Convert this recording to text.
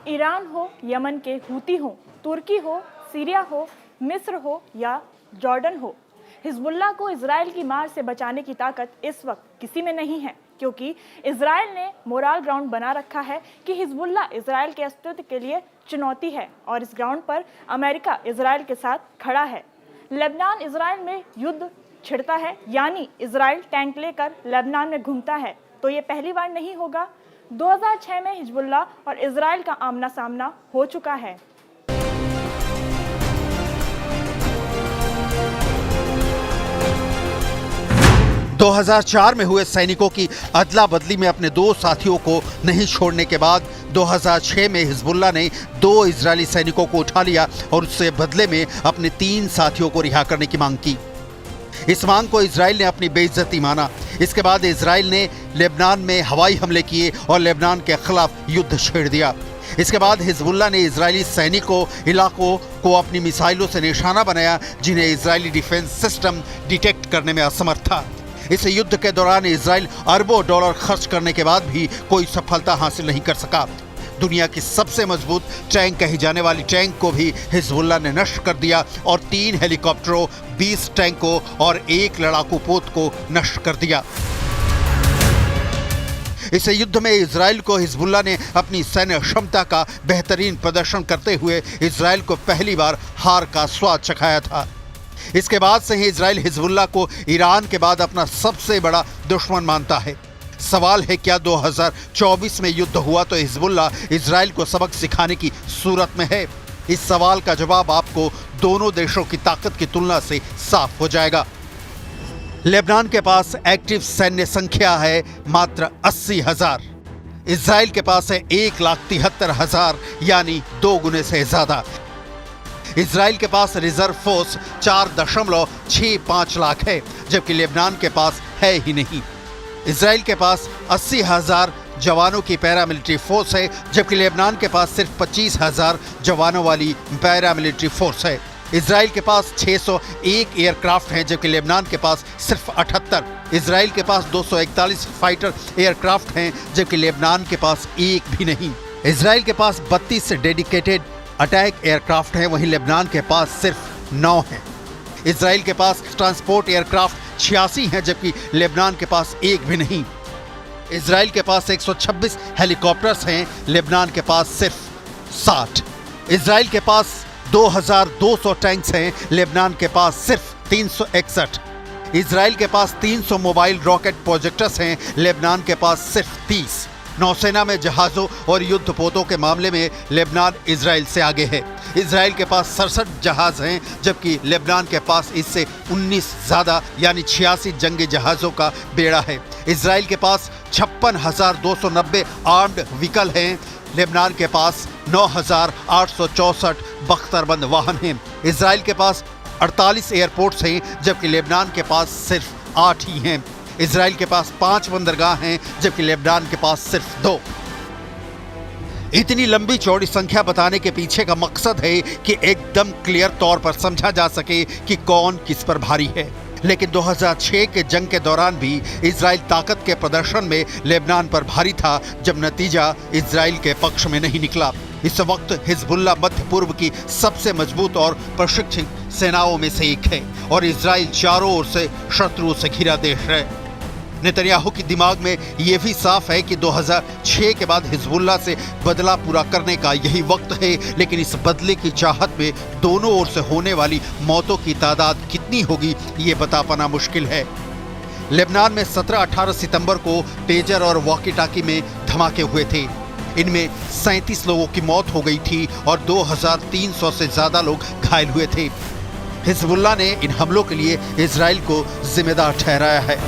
Iran हो, Yemen के Houthi हो, तुर्की हो, सीरिया हो, मिस्र हो या जॉर्डन हो, हिजबुल्लाह को इजराइल की मार से बचाने की ताकत इस वक्त किसी में नहीं है, क्योंकि इजराइल ने मोरल ग्राउंड बना रखा है कि हिजबुल्लाह इजराइल के अस्तित्व के लिए चुनौती है और इस ग्राउंड पर अमेरिका इजराइल के साथ खड़ा है। लेबनान इजराइल में युद्ध छिड़ता है, यानी इजराइल टैंक लेकर लेबनान में घूमता है, तो ये पहली बार नहीं होगा। 2006 में हिजबुल्लाह और इजराइल का आमना सामना हो चुका है। दो 2004 में हुए सैनिकों की अदला बदली में अपने 2 साथियों को नहीं छोड़ने के बाद 2006 में हिजबुल्लाह ने 2 इजरायली सैनिकों को उठा लिया और उससे बदले में अपने 3 साथियों को रिहा करने की मांग की। इस मांग को इजराइल ने अपनी बेइज्जती माना। इसके बाद इजराइल ने लेबनान में हवाई हमले किए और लेबनान के खिलाफ युद्ध छेड़ दिया। इसके बाद हिजबुल्लाह ने इजरायली सैनिकों इलाकों को अपनी मिसाइलों से निशाना बनाया, जिन्हें इजरायली डिफेंस सिस्टम डिटेक्ट करने में असमर्थ था। इस युद्ध के दौरान इजराइल अरबों डॉलर खर्च करने के बाद भी कोई सफलता हासिल नहीं कर सका। दुनिया की सबसे मजबूत टैंक कही जाने वाली टैंक को भी हिजबुल्लाह ने नष्ट कर दिया और 3 हेलीकॉप्टरों, 20 टैंकों और 1 लड़ाकू पोत को नष्ट कर दिया। इस युद्ध में इजराइल को हिजबुल्लाह ने अपनी सैन्य क्षमता का बेहतरीन प्रदर्शन करते हुए इजराइल को पहली बार हार का स्वाद चखाया था। इसके बाद से ही इजराइल हिजबुल्लाह को ईरान के बाद अपना सबसे बड़ा दुश्मन मानता है। सवाल है, क्या 2024 में युद्ध हुआ तो हिजबुल्लाह इजराइल को सबक सिखाने की सूरत में है? इस सवाल का जवाब आपको दोनों देशों की ताकत की तुलना से साफ हो जाएगा। लेबनान के पास एक्टिव सैन्य संख्या है मात्र 80,000। इजराइल के पास है 1,73,000, यानी 2 गुने से ज्यादा। इजराइल के पास रिजर्व फोर्स 4.65 लाख है, जबकि लेबनान के पास है ही नहीं। इजराइल के पास 80,000 जवानों की पैरामिलिट्री फोर्स है, जबकि लेबनान के पास सिर्फ 25,000 जवानों वाली पैरामिलिट्री फोर्स है। इजराइल के पास 601 एयरक्राफ्ट हैं, जबकि लेबनान के पास सिर्फ 78। इजराइल के पास 241 फाइटर एयरक्राफ्ट हैं, जबकि लेबनान के पास एक भी नहीं। इजराइल के पास 32 डेडिकेटेड अटैक एयरक्राफ्ट हैं, वहीं लेबनान के पास सिर्फ 9 हैं। इजराइल के पास ट्रांसपोर्ट एयरक्राफ्ट 86 हैं, जबकि लेबनान के पास एक भी नहीं। इजराइल के पास 126 हेलीकॉप्टर्स हैं, लेबनान के पास सिर्फ 60। इजराइल के पास 2,200 टैंक्स हैं, लेबनान के पास सिर्फ 361। इजराइल के पास 300 मोबाइल रॉकेट प्रोजेक्टर्स हैं, लेबनान के पास सिर्फ 30। नौसेना में जहाज़ों और युद्धपोतों के मामले में लेबनान इजराइल से आगे है। इजराइल के पास 67 जहाज़ हैं, जबकि लेबनान के पास इससे 19 ज़्यादा, यानी 86 जंगी जहाज़ों का बेड़ा है। इजराइल के पास 56,290 आर्म्ड व्हीकल हैं, लेबनान के पास 9,864 बख्तरबंद वाहन हैं। इजराइल के पास 48 एयरपोर्ट्स हैं, जबकि लेबनान के पास सिर्फ 8 ही हैं। इजराइल के पास 5 बंदरगाह हैं, जबकि लेबनान के पास सिर्फ 2। इतनी लंबी चौड़ी संख्या बताने के पीछे का मकसद है कि एकदम क्लियर तौर पर समझा जा सके कि कौन किस पर भारी है। लेकिन 2006 के जंग के दौरान भी इजराइल ताकत के प्रदर्शन में लेबनान पर भारी था, जब नतीजा इजराइल के पक्ष में नहीं निकला। इस वक्त हिजबुल्लाह मध्य पूर्व की सबसे मजबूत और प्रशिक्षित सेनाओं में से एक है और इजराइल चारों ओर से शत्रुओं से घिरा देश है। नेतन्याहू की दिमाग में यह भी साफ है कि 2006 के बाद हिजबुल्लाह से बदला पूरा करने का यही वक्त है, लेकिन इस बदले की चाहत में दोनों ओर से होने वाली मौतों की तादाद कितनी होगी ये बता पाना मुश्किल है। लेबनान में 17-18 सितंबर को पेजर और वॉकी टाकी में धमाके हुए थे। इनमें 37 लोगों की मौत हो गई थी और 2,300 से ज्यादा लोग घायल हुए थे। हिजबुल्लाह ने इन हमलों के लिए इजराइल को जिम्मेदार ठहराया है।